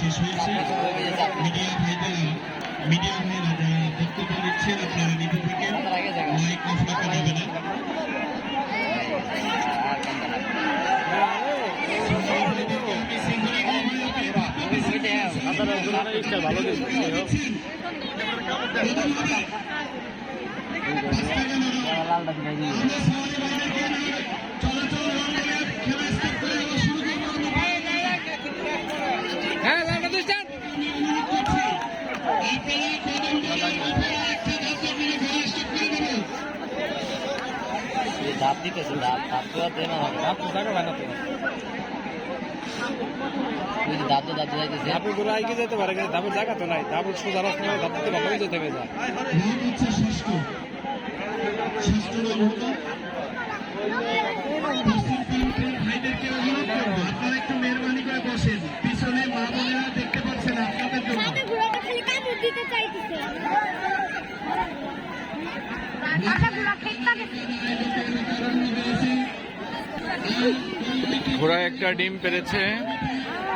শেষ হয়েছে। মিডিয়া ভাইরা যারা বক্তব্য দিচ্ছেন আপনারা নিতে থাকেন, মাইক অফ রাখা যাবে না। ধাপ দিতেছে, ধাপ দেওয়া দেয় না, ধাপ তো জায়গা হয় না তো, ধাপ তো যাইতেছে, ধাপের গুলো আগে যেতে পারে, ধাপের জায়গা তো নাই, ধাপের সোজা রাস্তা নাই, ধাপ দিতে ভালোই যেতে হবে। আপনারা একটু মেহরবানি করে বসেন, পিছনে মা বোনেরা দেখতে পাচ্ছেন আপনাদের জন্য। ঘোড়া একটা ডিম পেরেছে।